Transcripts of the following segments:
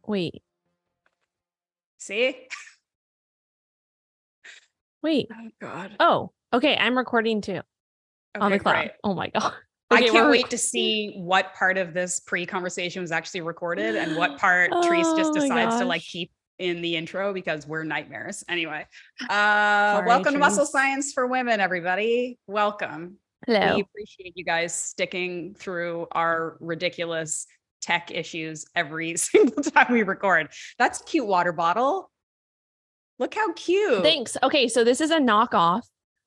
Wait. See? Wait. Oh God. Oh, okay. I'm recording too on the cloud. Great. Oh my God. I Okay, can't wait to see what part of this pre-conversation was actually recorded and what part Therese just Oh my decides to gosh. keep in the intro because we're nightmares. Anyway, Sorry, welcome to Muscle Therese. Science for Women, everybody. Welcome. Hello. We appreciate you guys sticking through our ridiculous tech issues every single time we record. That's a cute water bottle. Look how cute. Thanks. Okay, so this is a knockoff.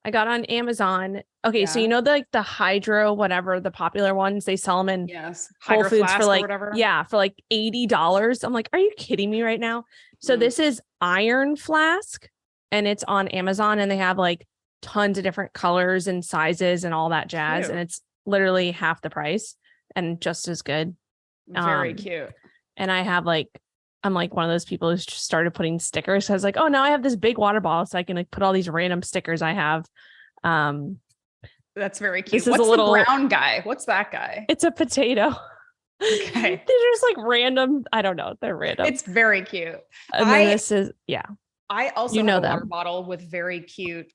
I got on Amazon. Okay, so you know the Hydro, whatever, the popular ones, they sell them in Whole Foods for like $80. I'm like, are you kidding me right now? So this is Iron Flask and it's on Amazon and they have like tons of different colors and sizes and all that jazz. Cute. And it's literally half the price and just as good. Very cute. And I have I'm like one of those people who just started putting stickers. So I was like, oh, now I have this big water bottle so I can like put all these random stickers I have. That's very cute. What's the brown guy? What's that guy? It's a potato. Okay. They're just like random. I don't know. They're random. It's very cute. And then this is, I also have a water bottle with very cute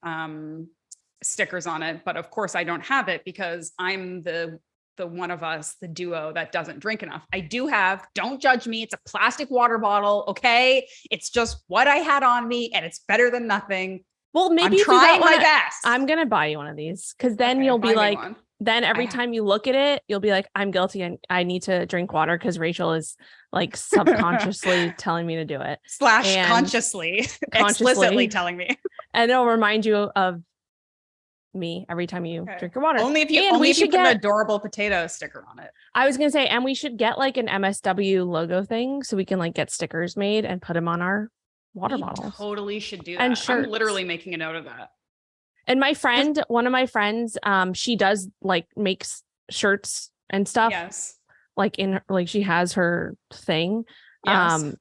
stickers on it. But of course I don't have it because I'm the one of us, the duo that doesn't drink enough. I do have, don't judge me. It's a plastic water bottle. Okay. It's just what I had on me and it's better than nothing. Well, maybe I'm trying my best. I'm going to buy you one of these. Cause then you'll be like, then every time you look at it, you'll be like, I'm guilty and I need to drink water. Cause Rachel is like subconsciously telling me to do it. / consciously, explicitly telling me. And it'll remind you of me every time you drink your water. Only if you put an adorable potato sticker on it. I was gonna say, and we should get like an MSW logo thing so we can like get stickers made and put them on our water bottles. Totally should do that. And shirts. I'm literally making a note of that. And my friend, one of my friends, she does like makes shirts and stuff. Yes. Like she has her thing. Yes.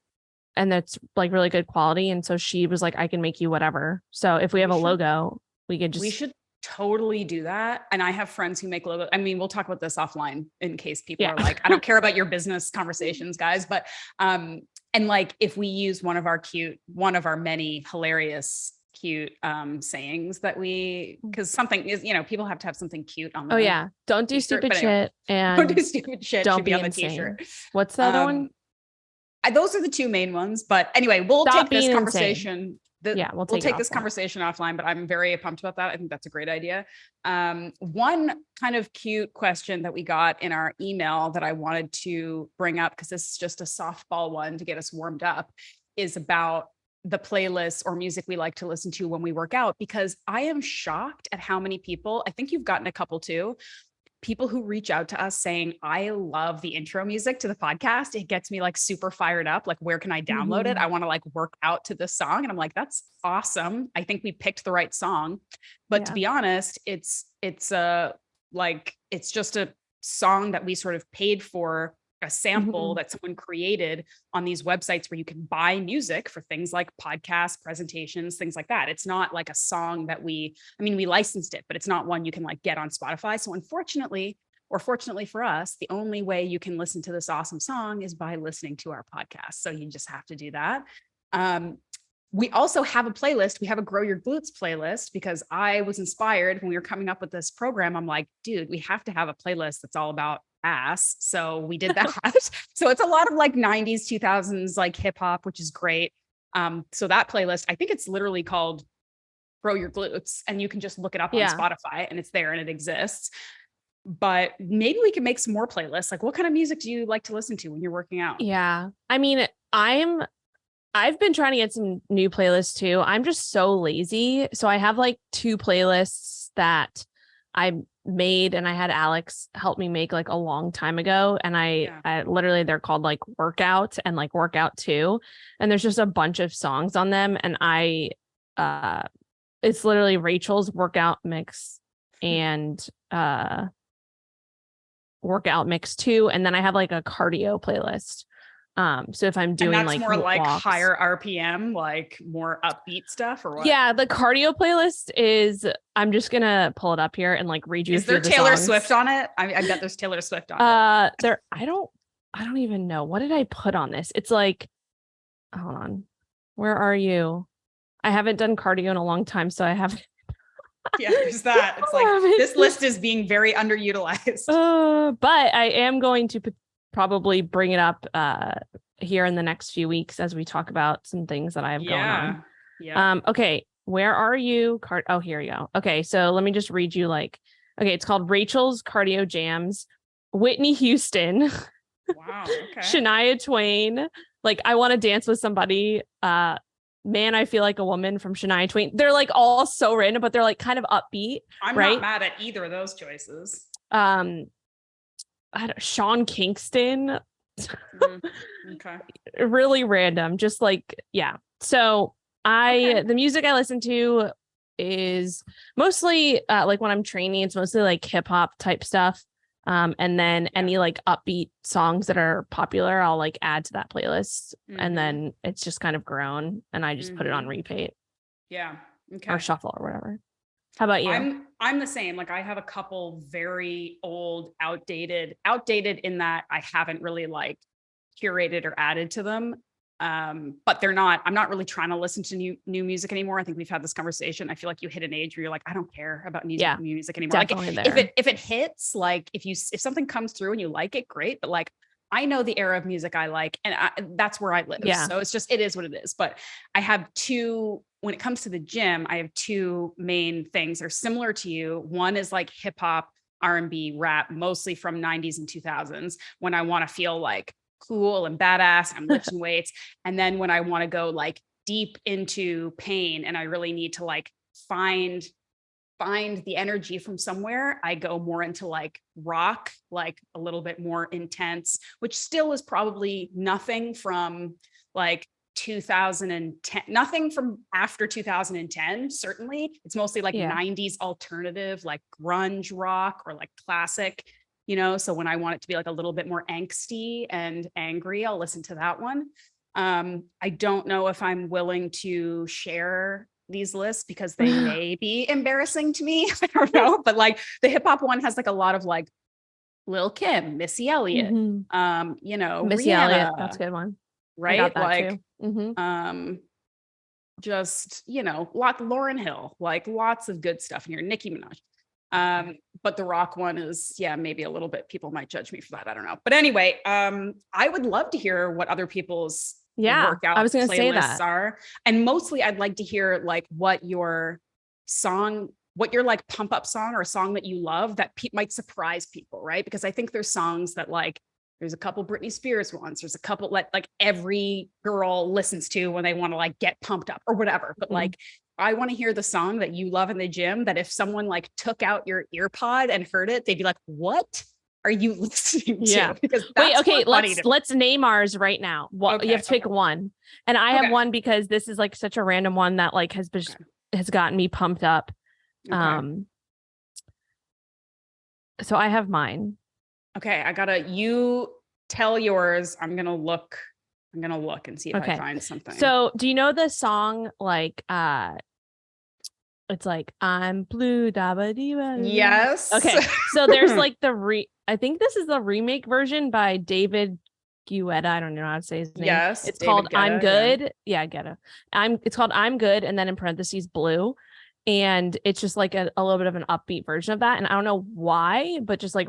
And that's like really good quality. And so she was like, I can make you whatever. So if we have a logo, we should totally do that. And I have friends who make logos. I mean, we'll talk about this offline in case people are like, I don't care about your business conversations, guys. But, and like, if we use one of our many hilarious, cute, sayings that because something is, people have to have something cute on the Don't do stupid shit. And don't do stupid shit. Don't should be on the t-shirt. What's the other one? Those are the two main ones. But anyway, we'll take this conversation. We'll take this conversation offline, but I'm very pumped about that. I think that's a great idea. One kind of cute question that we got in our email that I wanted to bring up, because this is just a softball one to get us warmed up, is about the playlist or music we like to listen to when we work out, because I am shocked at how many people, I think you've gotten a couple too, people who reach out to us saying, I love the intro music to the podcast. It gets me like super fired up. Like, where can I download it? I want to like work out to this song. And I'm like, that's awesome. I think we picked the right song. But to be honest, it's just a song that we sort of paid for, a sample that someone created on these websites where you can buy music for things like podcasts, presentations, things like that. It's not like a song that we licensed it, but it's not one you can like get on Spotify. So unfortunately, or fortunately for us, the only way you can listen to this awesome song is by listening to our podcast. So you just have to do that. We also have a playlist. We have a Grow Your Glutes playlist because I was inspired when we were coming up with this program. I'm like, dude, we have to have a playlist that's all about ass. So we did that. So it's a lot of like 90s, 2000s, like hip hop, which is great. So that playlist, I think it's literally called Grow Your Glutes, and you can just look it up on Spotify and it's there and it exists. But maybe we can make some more playlists. Like, what kind of music do you like to listen to when you're working out? Yeah. I mean, I've been trying to get some new playlists too. I'm just so lazy. So I have like 2 playlists that I made and I had Alex help me make like a long time ago. And I literally, they're called like Workout and like Workout 2. And there's just a bunch of songs on them. And it's literally Rachel's Workout Mix and Workout Mix 2. And then I have like a cardio playlist. So if I'm doing like more like walks, higher RPM, like more upbeat stuff, or what? Yeah, the cardio playlist is, I'm just gonna pull it up here and like read you. Is there Taylor Swift on it? I bet there's Taylor Swift on it. I don't even know. What did I put on this? It's like hold on. Where are you? I haven't done cardio in a long time, so I haven't. Yeah, there's that. It's like this list is being very underutilized. But I am going to probably bring it up here in the next few weeks as we talk about some things that I have going on. Yeah. Okay. Where are you? Oh, here you go. Okay. So let me just read you okay. It's called Rachel's Cardio Jams, Whitney Houston. Wow. Okay. Shania Twain. Like, I want to dance with somebody. Man, I Feel Like a Woman from Shania Twain. They're like all so random, but they're like kind of upbeat. I'm right? not mad at either of those choices. Sean Kingston. Okay. Really random. Just like, yeah. So the music I listen to is mostly like when I'm training, it's mostly like hip hop type stuff. And then any like upbeat songs that are popular, I'll like add to that playlist. And then it's just kind of grown and I just put it on repeat. Yeah. Okay. Or shuffle or whatever. How about you? I'm the same. Like I have a couple very old, outdated in that I haven't really like curated or added to them. But I'm not really trying to listen to new music anymore. I think we've had this conversation. I feel like you hit an age where you're like, I don't care about new music anymore. Definitely like if it hits, like if something comes through and you like it, great. But like, I know the era of music I like, and that's where I live. Yeah. So it is what it is. But I have when it comes to the gym, I have two main things. They're similar to you. One is like hip hop, R&B, rap, mostly from 90s and 2000s, when I want to feel like cool and badass, I'm lifting weights. And then when I want to go like deep into pain and I really need to like find the energy from somewhere, I go more into like rock, like a little bit more intense, which still is probably nothing from like 2010, nothing from after 2010. Certainly it's mostly like 90s alternative, like grunge rock or like classic, so when I want it to be like a little bit more angsty and angry, I'll listen to that one. I don't know if I'm willing to share these lists because they may be embarrassing to me. I don't know, but like the hip hop one has like a lot of like Lil Kim, Missy Elliott, Missy Rihanna, Elliott, that's a good one. Right? Like, just, Lauryn Hill, like lots of good stuff in here. Nicki Minaj. But the rock one is, maybe a little bit, people might judge me for that. I don't know. But anyway, I would love to hear what other people's workout I was going to say playlists are. And mostly I'd like to hear like what your like pump up song or a song that you love that might surprise people, right? Because I think there's songs that like, there's a couple Britney Spears ones. There's a couple like every girl listens to when they want to like get pumped up or whatever. But like, I want to hear the song that you love in the gym that if someone like took out your ear pod and heard it, they'd be like, what are you listening to? Because let's name ours right now. Well, you have to pick one. And I have one because this is like such a random one that like has gotten me pumped up. So I have mine. Okay, you tell yours. I'm gonna look and see if I find something. So do you know the song like it's like I'm blue dabba dee. Yes. Okay. So there's like I think this is the remake version by David Guetta. I don't know how to say his name. Yes. It's called Guetta, I'm Good. Yeah, Guetta. It's called I'm Good and then in parentheses blue. And it's just like a little bit of an upbeat version of that. And I don't know why, but just like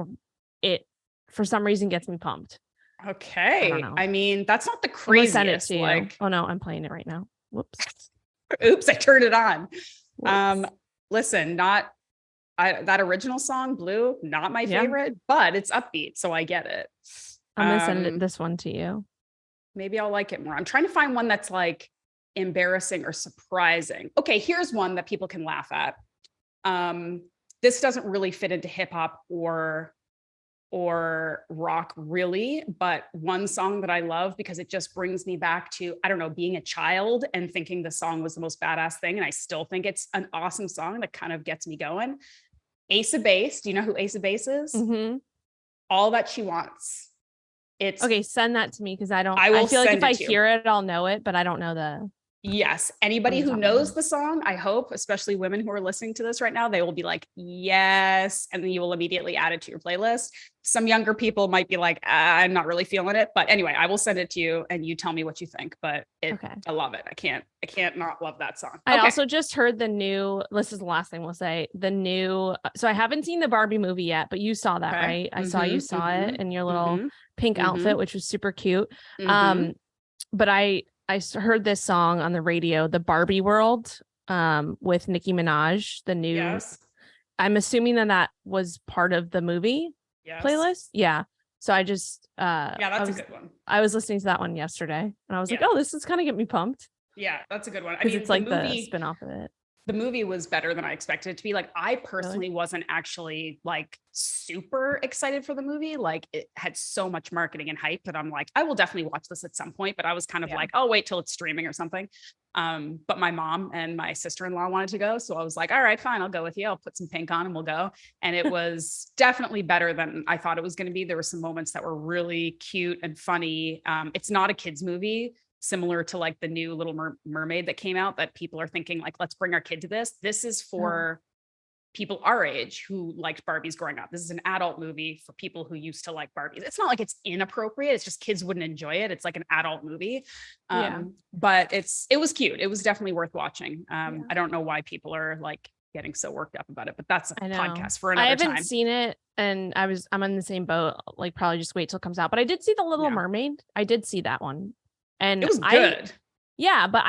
it for some reason gets me pumped. Okay. I mean, that's not the craziest. Send it to you. Oh no, I'm playing it right now. Whoops. Oops, I turned it on. Whoops. Listen, that original song, Blue, not my favorite, but it's upbeat, so I get it. I'm gonna send this one to you. Maybe I'll like it more. I'm trying to find one that's like embarrassing or surprising. Okay, here's one that people can laugh at. This doesn't really fit into hip hop or rock really, but one song that I love because it just brings me back to, I don't know, being a child and thinking the song was the most badass thing. And I still think it's an awesome song that kind of gets me going. Ace of Base. Do you know who Ace of Base is? All That She Wants. It's okay. Send that to me. Cause I feel like if I hear it, I'll know it, but I don't know Yes. Anybody who knows the song, I hope, especially women who are listening to this right now, they will be like, yes. And then you will immediately add it to your playlist. Some younger people might be like, I'm not really feeling it. But anyway, I will send it to you and you tell me what you think. But I love it. I can't not love that song. I also just heard the new, this is the last thing we'll say, the new, so I haven't seen the Barbie movie yet, but you saw that, right? I saw you saw it in your little pink outfit, which was super cute. But I heard this song on the radio, the Barbie World, with Nicki Minaj, the new, I'm assuming that was part of the movie playlist. Yeah. So I just, that's a good one. I was listening to that one yesterday and I was like, oh, this is kind of get me pumped. Yeah, that's a good one. I mean, it's like the spin-off of it. The movie was better than I expected it to be. Like, I personally wasn't actually like super excited for the movie. Like, it had so much marketing and hype that I'm like, I will definitely watch this at some point, but I was kind of like, I'll wait till it's streaming or something. But my mom and my sister-in-law wanted to go. So I was like, all right, fine, I'll go with you. I'll put some pink on and we'll go. And it was definitely better than I thought it was going to be. There were some moments that were really cute and funny. It's not a kid's movie, similar to like the new Little Mermaid that came out, that people are thinking like, let's bring our kid to this. This is for people our age who liked Barbies growing up. This is an adult movie for people who used to like Barbies. It's not like it's inappropriate. It's just kids wouldn't enjoy it. It's like an adult movie. But it was cute. It was definitely worth watching. I don't know why people are like getting so worked up about it, but that's a podcast for another time. I haven't seen it and I'm in the same boat. Like, probably just wait till it comes out. But I did see the Little Mermaid. I did see that one. And it was good. But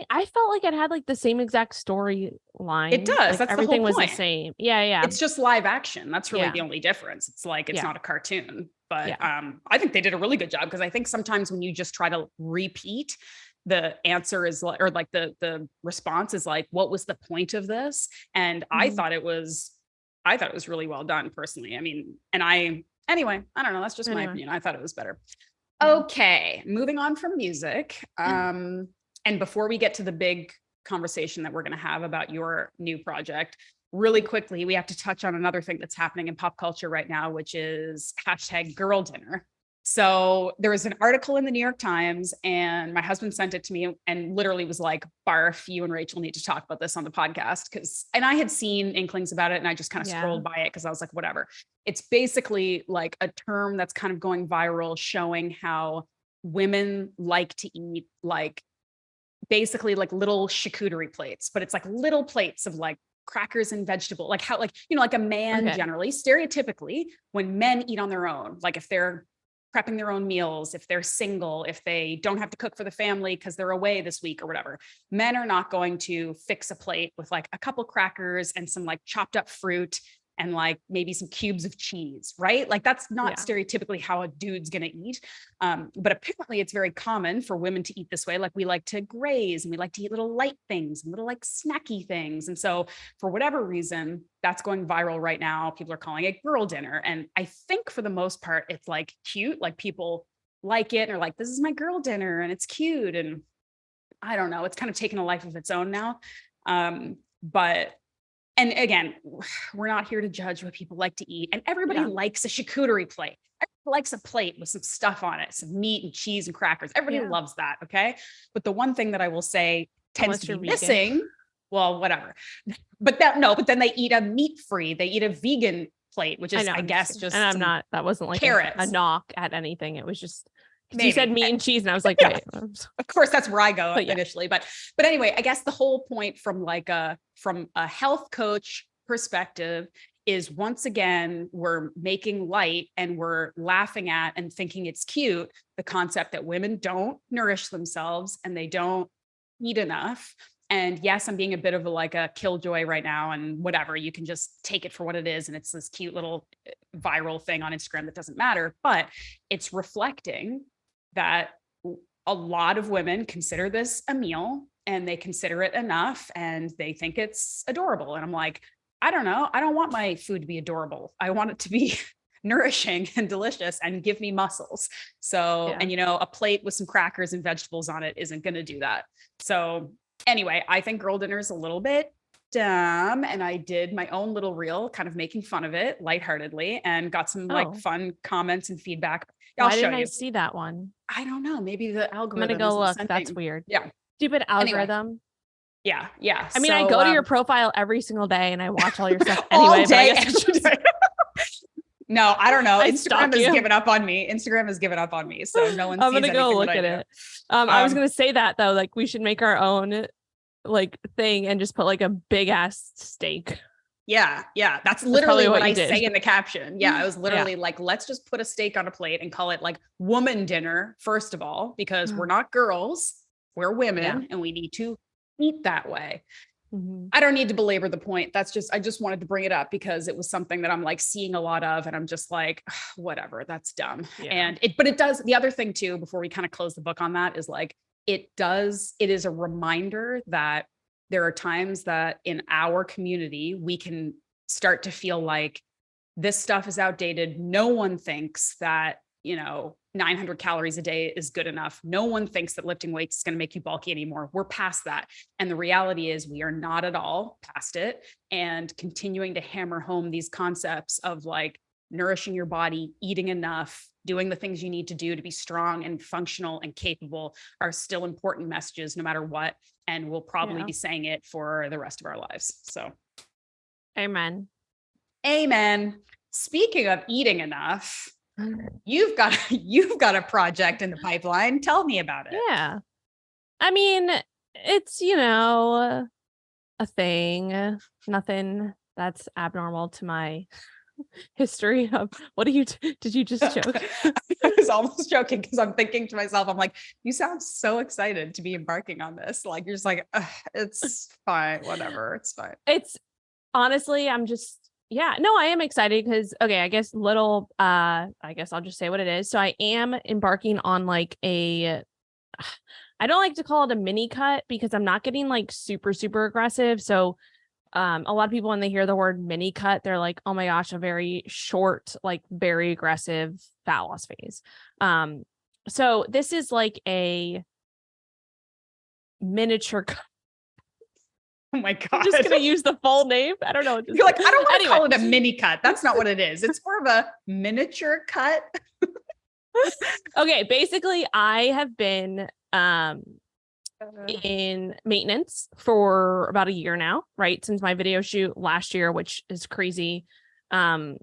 I felt like it had like the same exact storyline. It does. Like, that's everything the whole was point. the same. Yeah. It's just live action. That's really the only difference. It's like, it's not a cartoon, but I think they did a really good job, because I think sometimes when you just try to repeat, the answer is like, or like the response is like, what was the point of this? And I thought it was really well done personally. I mean, anyway, I don't know. That's just my opinion. I thought it was better. Okay, moving on from music. And before we get to the big conversation that we're going to have about your new project, really quickly, we have to touch on another thing that's happening in pop culture right now, which is #girl dinner. So there was an article in the New York Times and my husband sent it to me and literally was like, barf, you and Rachel need to talk about this on the podcast. And I had seen inklings about it and I just kind of scrolled by it because I was like, whatever. It's basically like a term that's kind of going viral, showing how women like to eat like basically like little charcuterie plates, but it's like little plates of like crackers and vegetable, like how, like, like a man generally, stereotypically, when men eat on their own, like if they're prepping their own meals, if they're single, if they don't have to cook for the family because they're away this week or whatever, men are not going to fix a plate with like a couple crackers and some like chopped up fruit and like maybe some cubes of cheese, right? Like that's not stereotypically how a dude's gonna eat. But apparently it's very common for women to eat this way. Like we like to graze and we like to eat little light things and little like snacky things. And so for whatever reason, that's going viral right now. People are calling it girl dinner. And I think for the most part, it's like cute. Like people like it and are like, this is my girl dinner and it's cute. And I don't know, it's kind of taken a life of its own now. And again, we're not here to judge what people like to eat. And everybody likes a charcuterie plate. Everybody likes a plate with some stuff on it, some meat and cheese and crackers. Everybody loves that, okay? But the one thing that I will say tends to be missing, well, whatever. But then they eat a meat-free, they eat a vegan plate, which is, I guess, just and that wasn't like a knock at anything. It was just, maybe. You said meat and cheese and I was like, wait. Of course, that's where I go initially. But anyway, I guess the whole point from a health coach perspective is, once again, we're making light and we're laughing at and thinking it's cute, the concept that women don't nourish themselves and they don't eat enough. And yes, I'm being a bit of a killjoy right now and whatever, you can just take it for what it is. And it's this cute little viral thing on Instagram that doesn't matter, but it's reflecting that a lot of women consider this a meal and they consider it enough and they think it's adorable. And I'm like, I don't know. I don't want my food to be adorable. I want it to be nourishing and delicious and give me muscles. So, and a plate with some crackers and vegetables on it isn't going to do that. So anyway, I think girl dinner is a little bit dumb. And I did my own little reel kind of making fun of it lightheartedly and got some fun comments and feedback. Why didn't I see that one? I don't know. Maybe the algorithm. I'm going to go look. That's weird. Yeah. Stupid algorithm. Anyway. Yeah. I mean, I go to your profile every single day and I watch all your stuff all anyway. Day, but I guess no, I don't know. Instagram has given up on me. So no one. I'm gonna go look at it. I was gonna say that though, like we should make our own like thing and just put like a big ass steak. Yeah. That's literally what I say in the caption. Yeah, I was literally like, let's just put a steak on a plate and call it like woman dinner, first of all, because we're not girls, we're women, and we need to eat that way. Mm-hmm. I don't need to belabor the point. I just wanted to bring it up because it was something that I'm like seeing a lot of, and I'm just like, whatever, that's dumb. But it does. The other thing too, before we kind of close the book on that, is like, it is a reminder that there are times that in our community, we can start to feel like this stuff is outdated. No one thinks that, 900 calories a day is good enough. No one thinks that lifting weights is going to make you bulky anymore. We're past that. And the reality is we are not at all past it, and continuing to hammer home these concepts of like nourishing your body, eating enough, doing the things you need to do to be strong and functional and capable are still important messages no matter what. And we'll probably be saying it for the rest of our lives. So amen. Speaking of eating enough, you've got a project in the pipeline. Tell me about it. Yeah. I mean, it's, a thing, nothing that's abnormal to my history of did you just joke? I was almost joking because I'm thinking to myself, I'm like, you sound so excited to be embarking on this. Like, you're just like, it's fine, whatever. It's fine. It's honestly, I'm just, I am excited because, okay, I guess I'll just say what it is. So I am embarking on like I don't like to call it a mini cut because I'm not getting like super, super aggressive. So a lot of people, when they hear the word mini cut, they're like, oh my gosh, a very short, like very aggressive fat loss phase. So this is like a miniature cut. Oh my God. I'm just going to use the full name. I don't know. You're like, I don't want to call it a mini cut. That's not what it is. It's more of a miniature cut. Okay. Basically, I have been in maintenance for about a year now, right? Since my video shoot last year, which is crazy. That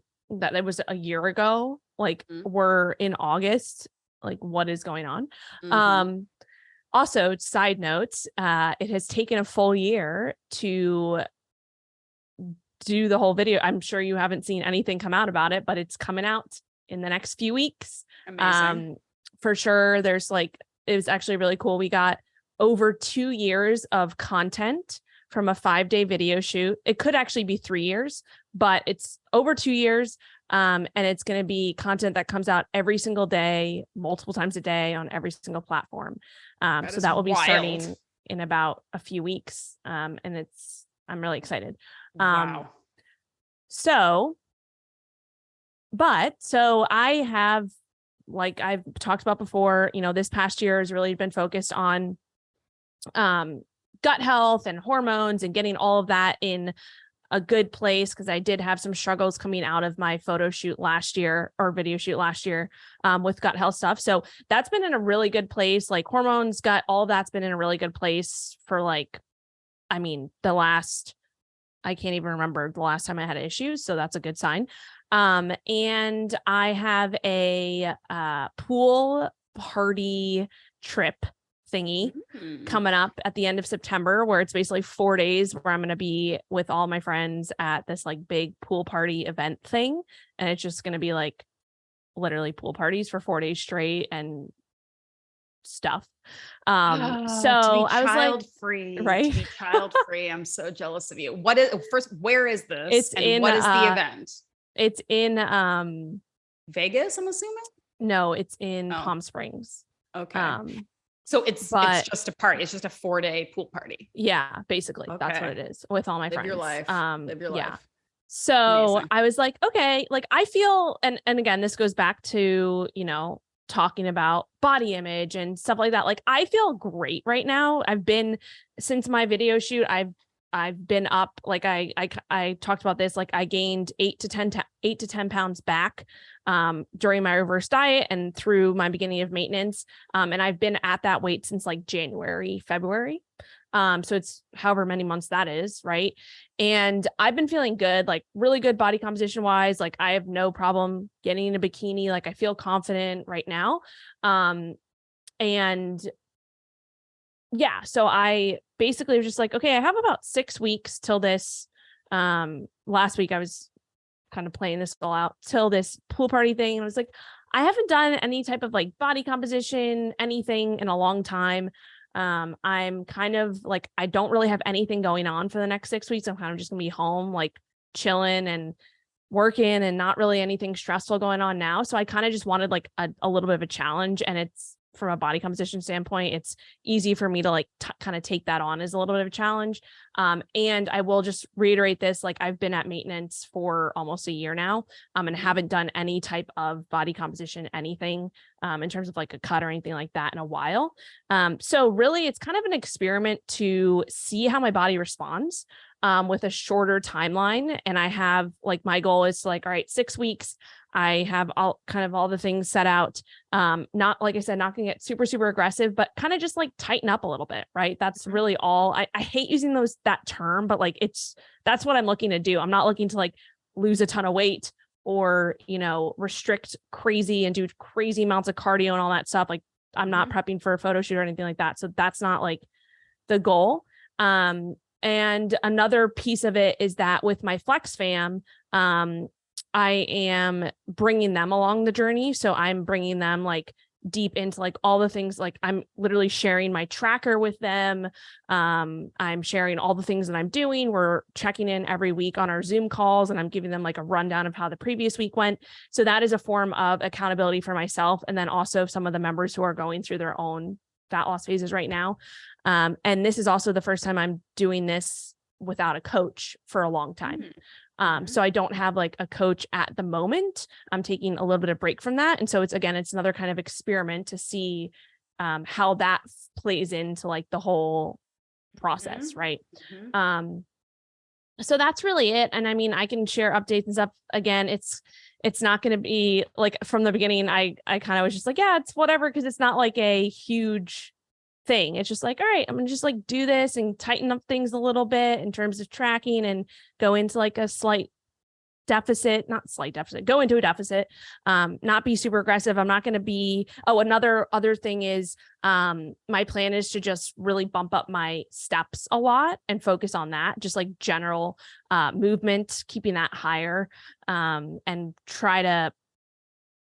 it was a year ago. Like we're in August. Like what is going on? Mm-hmm. Also, side notes, it has taken a full year to do the whole video. I'm sure you haven't seen anything come out about it, but it's coming out in the next few weeks. Amazing. For sure. It was actually really cool. We got over 2 years of content from a 5-day video shoot. It could actually be 3 years, but it's over 2 years. And it's going to be content that comes out every single day, multiple times a day on every single platform. So that will be starting in about a few weeks. And I'm really excited. Wow. So I have, like I've talked about before, this past year has really been focused on gut health and hormones and getting all of that in a good place, because I did have some struggles coming out of my photo shoot last year or video shoot last year with gut health stuff. So that's been in a really good place, like hormones, gut, all that's been in a really good place for I can't even remember the last time I had issues. So that's a good sign. And I have a pool party trip thingy coming up at the end of September, where it's basically 4 days where I'm going to be with all my friends at this like big pool party event thing. And it's just going to be like literally pool parties for 4 days straight and stuff. So I was like, free, right? To be child free. I'm so jealous of you. Where is this? It's what is the event? It's in Vegas, I'm assuming? No, it's in Palm Springs. Okay. So it's just a party. It's just a 4-day pool party. Yeah, basically. Okay. That's what it is with all my friends. Your life. Live your life. So amazing. I was like, okay, like I feel, and again, this goes back to, talking about body image and stuff like that. Like I feel great right now. Since my video shoot, I've been up, like I talked about this, like I gained 8 to 10 pounds back during my reverse diet and through my beginning of maintenance. And I've been at that weight since like January, February. So it's however many months that is, right? And I've been feeling good, like really good body composition wise. Like I have no problem getting in a bikini. Like I feel confident right now. And yeah, so I basically was just like, okay, I have about 6 weeks till this. Last week I was kind of playing this all out till this pool party thing. And I was like, I haven't done any type of like body composition, anything in a long time. I'm kind of like, I don't really have anything going on for the next 6 weeks. I'm kind of just gonna be home, like chilling and working and not really anything stressful going on now. So I kind of just wanted like a little bit of a challenge, and it's from a body composition standpoint, it's easy for me to like kind of take that on as a little bit of a challenge. And I will just reiterate this, like I've been at maintenance for almost a year now, and haven't done any type of body composition, anything, in terms of like a cut or anything like that in a while. So really it's kind of an experiment to see how my body responds, with a shorter timeline. And I have like, my goal is to like, all right, 6 weeks, I have all the things set out. Not, like I said, not gonna get super, super aggressive, but kind of just like tighten up a little bit, right? That's really all. I hate using that term, but like that's what I'm looking to do. I'm not looking to like lose a ton of weight or, restrict crazy and do crazy amounts of cardio and all that stuff. Like I'm not prepping for a photo shoot or anything like that. So that's not like the goal. And another piece of it is that with my Flex fam, I am bringing them along the journey. So I'm bringing them like deep into like all the things, like I'm literally sharing my tracker with them. I'm sharing all the things that I'm doing. We're checking in every week on our Zoom calls, and I'm giving them like a rundown of how the previous week went. So that is a form of accountability for myself. And then also some of the members who are going through their own fat loss phases right now. And this is also the first time I'm doing this without a coach for a long time. So I don't have like a coach at the moment. I'm taking a little bit of break from that. And so it's another kind of experiment to see how that plays into like the whole process. Right. So that's really it. And I mean, I can share updates and stuff. Again, it's not going to be like from the beginning. I kind of was just like, yeah, it's whatever. Cause it's not like a huge thing. It's just like, all right, I'm gonna just like do this and tighten up things a little bit in terms of tracking and go into like a slight deficit, not slight deficit, go into a deficit, not be super aggressive. I'm not going to be, another thing is, my plan is to just really bump up my steps a lot and focus on that, just like general, movement, keeping that higher, and try to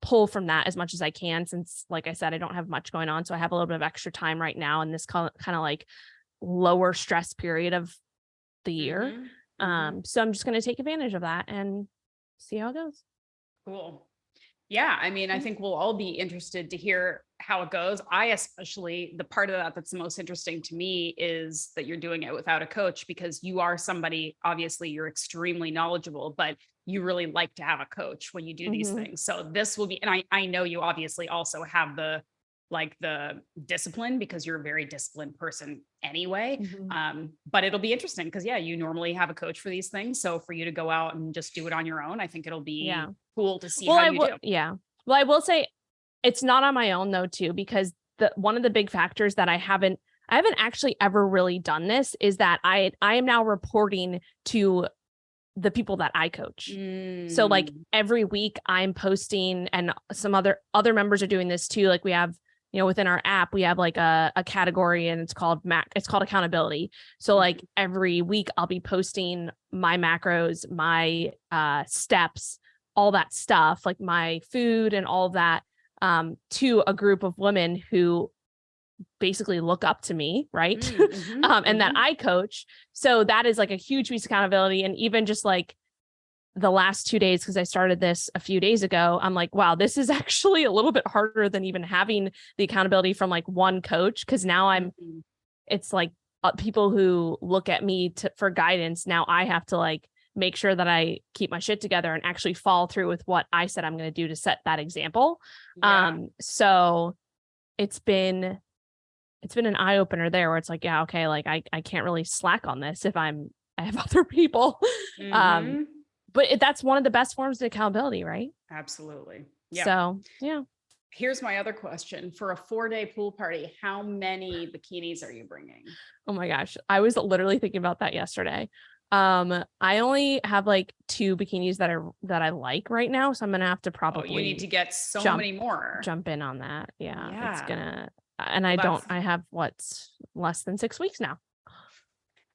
pull from that as much as I can, since like I said, I don't have much going on. So I have a little bit of extra time right now in this kind of like lower stress period of the year. So I'm just going to take advantage of that and see how it goes. Cool. Yeah. I mean, I think we'll all be interested to hear how it goes. I, especially, the part of that that's the most interesting to me is that you're doing it without a coach, because you are somebody, obviously you're extremely knowledgeable, but you really like to have a coach when you do these things. So this will be, and I know you obviously also have the discipline, because you're a very disciplined person anyway. But it'll be interesting because you normally have a coach for these things. So for you to go out and just do it on your own, I think it'll be cool to see how you do. Yeah. Well, I will say it's not on my own though, too, because one of the big factors that I haven't actually ever really done this is that I am now reporting to the people that I coach. So like every week I'm posting, and some other members are doing this too. Like we have, within our app, we have like a category, and it's called accountability. So like every week I'll be posting my macros, my steps, all that stuff, like my food and all of that, to a group of women who basically look up to me, right? And that I coach. So that is like a huge piece of accountability. And even just like the last 2 days, because I started this a few days ago, I'm like, wow, this is actually a little bit harder than even having the accountability from like one coach. Cause now it's like people who look at me for guidance. Now I have to like make sure that I keep my shit together and actually follow through with what I said I'm going to do to set that example. So it's been an eye opener there, where it's like, yeah, okay, like I can't really slack on this if I have other people but that's one of the best forms of accountability, right? Absolutely. Yeah. So, yeah. Here's my other question. For a 4-day pool party, how many bikinis are you bringing? Oh my gosh. I was literally thinking about that yesterday. I only have like 2 bikinis that I like right now. So I'm going to have to probably you need to get so many more. Jump in on that. Yeah. It's gonna, and well, I have what's less than 6 weeks now.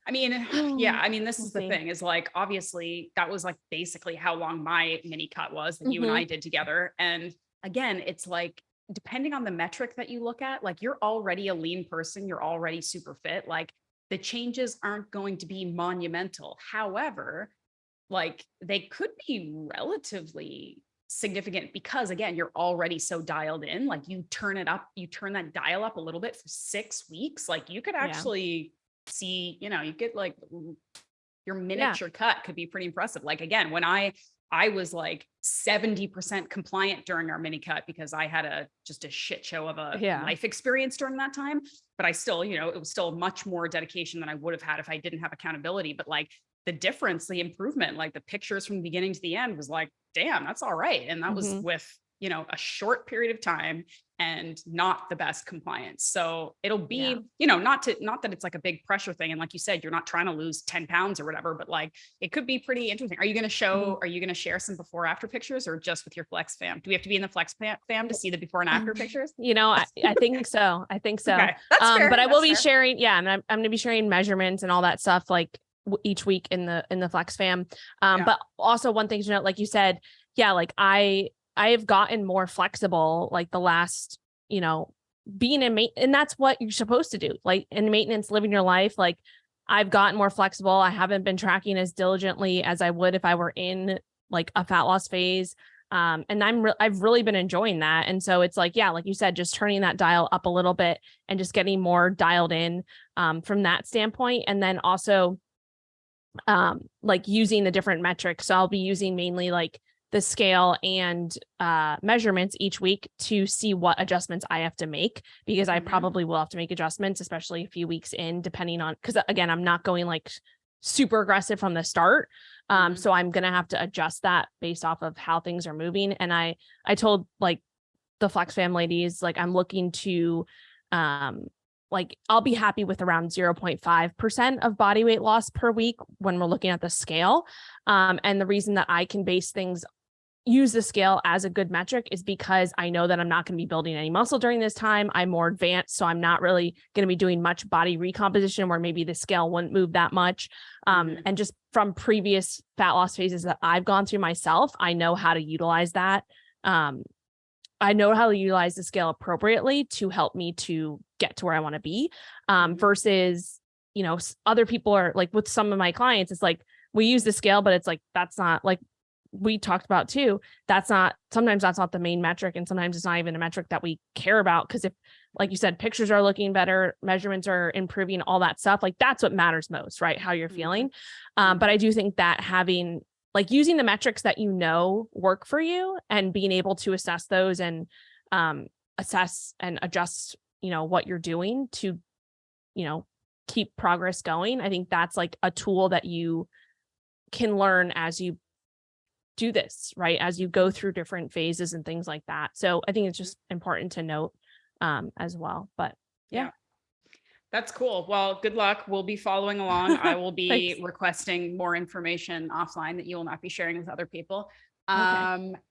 I mean, yeah, I mean, this is the thing is like, obviously that was like basically how long my mini cut was that you and I did together. And again, it's like, depending on the metric that you look at, like you're already a lean person, you're already super fit. Like the changes aren't going to be monumental. However, like they could be relatively significant because again, you're already so dialed in. Like you turn that dial up a little bit for 6 weeks. Like you could actually see, you get like your miniature cut could be pretty impressive. Like again, when I was like 70% compliant during our mini cut because I had just a shit show of a life experience during that time. But I still, it was still much more dedication than I would have had if I didn't have accountability. But like the difference, the improvement, like the pictures from the beginning to the end was like, damn, that's all right. And that was with, a short period of time and not the best compliance. So it'll be, not that it's like a big pressure thing. And like you said, you're not trying to lose 10 pounds or whatever, but like, it could be pretty interesting. Are you going to share some before after pictures or just with your Flex fam? Do we have to be in the Flex fam to see the before and after pictures? I think so. I think so. Okay. That's fair. But I will be sharing. Yeah. And I'm going to be sharing measurements and all that stuff like each week in the Flex fam. But also one thing to note, like you said, like I have gotten more flexible, like the last, being in and that's what you're supposed to do. Like in maintenance, living your life. Like I've gotten more flexible. I haven't been tracking as diligently as I would if I were in like a fat loss phase. And I've really been enjoying that. And so it's like, like you said, just turning that dial up a little bit and just getting more dialed in, from that standpoint. And then also, like using the different metrics. So I'll be using mainly like the scale and measurements each week to see what adjustments I have to make, because I probably will have to make adjustments, especially a few weeks in, depending on, because again, I'm not going like super aggressive from the start. So I'm going to have to adjust that based off of how things are moving. And I told like the Flex fam ladies, like I'm looking to, like I'll be happy with around 0.5% of body weight loss per week when we're looking at the scale. And the reason that I can use the scale as a good metric is because I know that I'm not going to be building any muscle during this time. I'm more advanced, so I'm not really going to be doing much body recomposition where maybe the scale wouldn't move that much. And just from previous fat loss phases that I've gone through myself, I know how to utilize that. I know how to utilize the scale appropriately to help me to get to where I want to be, versus, other people are like with some of my clients, it's like, we use the scale, but it's like, that's not like we talked about too. Sometimes that's not the main metric. And sometimes it's not even a metric that we care about. Cause if, like you said, pictures are looking better, measurements are improving, all that stuff, like that's what matters most, right? How you're feeling. But I do think that having like using the metrics that work for you and being able to assess those and assess and adjust, what you're doing to, keep progress going. I think that's like a tool that you can learn as you do this, right? As you go through different phases and things like that. So I think it's just important to note as well. But yeah. That's cool. Well, good luck. We'll be following along. I will be requesting more information offline that you will not be sharing with other people.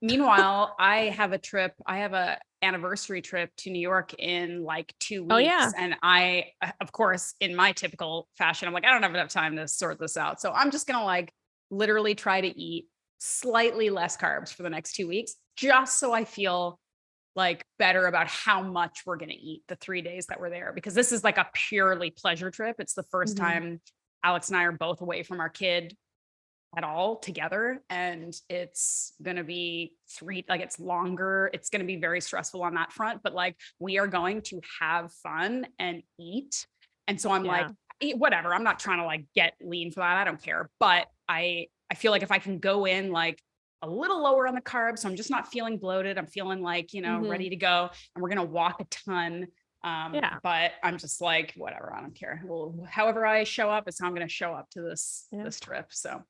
Meanwhile, I have a anniversary trip to New York in like 2 weeks. Oh, yeah. And I, of course, in my typical fashion, I'm like, I don't have enough time to sort this out. So I'm just going to like literally try to eat slightly less carbs for the next 2 weeks, just so I feel like better about how much we're going to eat the 3 days that we're there, because this is like a purely pleasure trip. It's the first time Alex and I are both away from our kid at all together. And it's going to be it's longer. It's going to be very stressful on that front, but like we are going to have fun and eat. And so I'm like, whatever, I'm not trying to like get lean for that. I don't care. But I feel like if I can go in like a little lower on the carbs, so I'm just not feeling bloated, I'm feeling like, ready to go, and we're going to walk a ton. But I'm just like, whatever, I don't care. Well, however I show up is how I'm going to show up to this trip. So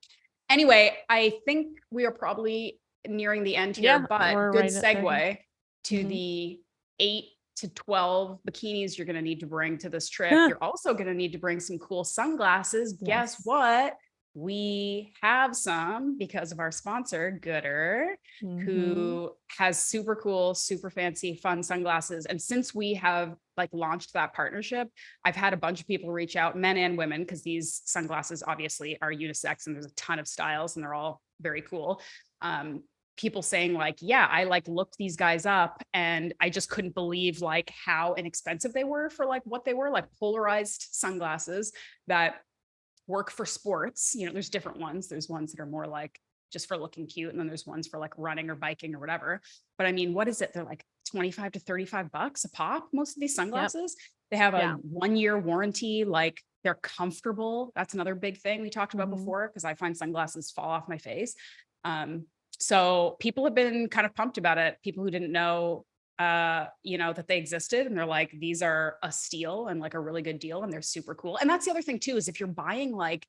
Anyway, I think we are probably nearing the end here, but good segue to the 8 to 12 bikinis you're going to need to bring to this trip. You're also going to need to bring some cool sunglasses. Guess what? We have some because of our sponsor, Gooder, who has super cool, super fancy, fun sunglasses. And since we have like launched that partnership, I've had a bunch of people reach out, men and women, because these sunglasses obviously are unisex and there's a ton of styles and they're all very cool. People saying like, yeah, I like looked these guys up and I just couldn't believe like how inexpensive they were for like what they were, like polarized sunglasses that work for sports. You know, there's different ones. There's ones that are more like just for looking cute. And then there's ones for like running or biking or whatever. But I mean, what is it? They're like 25 to 35 bucks a pop. Most of these sunglasses, they have a 1-year warranty. Like they're comfortable. That's another big thing we talked about before, because I find sunglasses fall off my face. So people have been kind of pumped about it. People who didn't know, you know, that they existed, and they're like, these are a steal and like a really good deal. And they're super cool. And that's the other thing too, is if you're buying like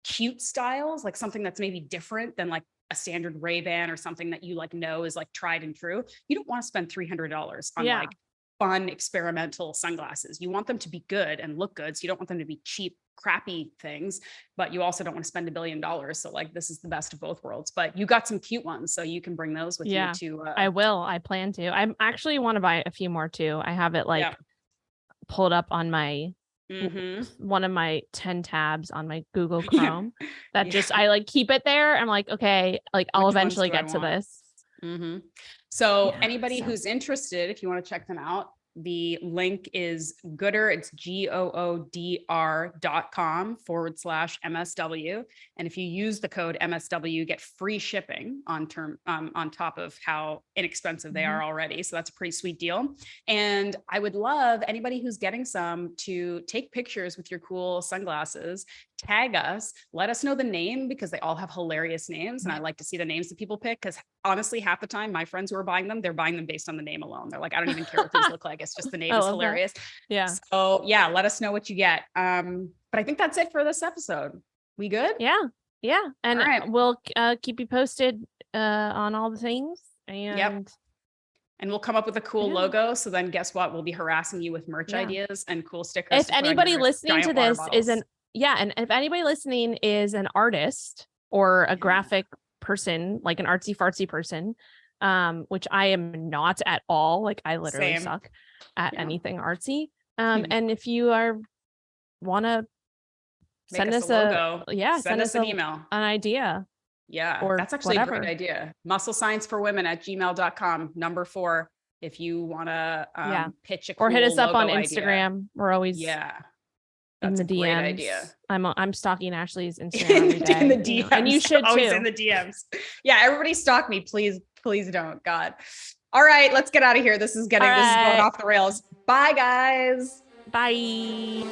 cute styles, like something that's maybe different than like a standard Ray-Ban or something that you like know is like tried and true, you don't want to spend $300 on like fun experimental sunglasses. You want them to be good and look good. So you don't want them to be cheap, crappy things, but you also don't want to spend $1 billion. So like, this is the best of both worlds, but you got some cute ones. So you can bring those with you to, I will. I plan to. I actually want to buy a few more too. I have it like pulled up on my, one of my 10 tabs on my Google Chrome that just, I like keep it there. I'm like, okay, like I'll eventually get to this. So anybody who's interested, if you want to check them out, the link is Gooder. It's goodr.com/MSW. And if you use the code MSW, you get free shipping on top of how inexpensive they are already. So that's a pretty sweet deal. And I would love anybody who's getting some to take pictures with your cool sunglasses, tag us, let us know the name, because they all have hilarious names. And I like to see the names that people pick, because honestly, half the time my friends who are buying them, they're buying them based on the name alone. They're like, I don't even care what these look like. It's just the name is hilarious. That. So let us know what you get. But I think that's it for this episode. We good? Yeah. And we'll keep you posted on all the things. And and we'll come up with a cool logo. So then guess what? We'll be harassing you with merch ideas and cool stickers. If anybody listening to this is and if anybody listening is an artist or a graphic person, like an artsy fartsy person, which I am not at all. Like I literally suck at anything artsy. And if you want to send us a logo, send us an email, an idea. Or that's actually a great idea. musclescienceforwomen@gmail.com, number 4. If you want to pitch a cool or hit us up on idea. Instagram. We're always that's in the DMs. Great idea. I'm stalking Ashleigh's Instagram every day. In the DMs. And you should always too. In the DMs. Yeah, everybody stalk me, please don't. God. All right, let's get out of here. This is going off the rails. Bye, guys. Bye.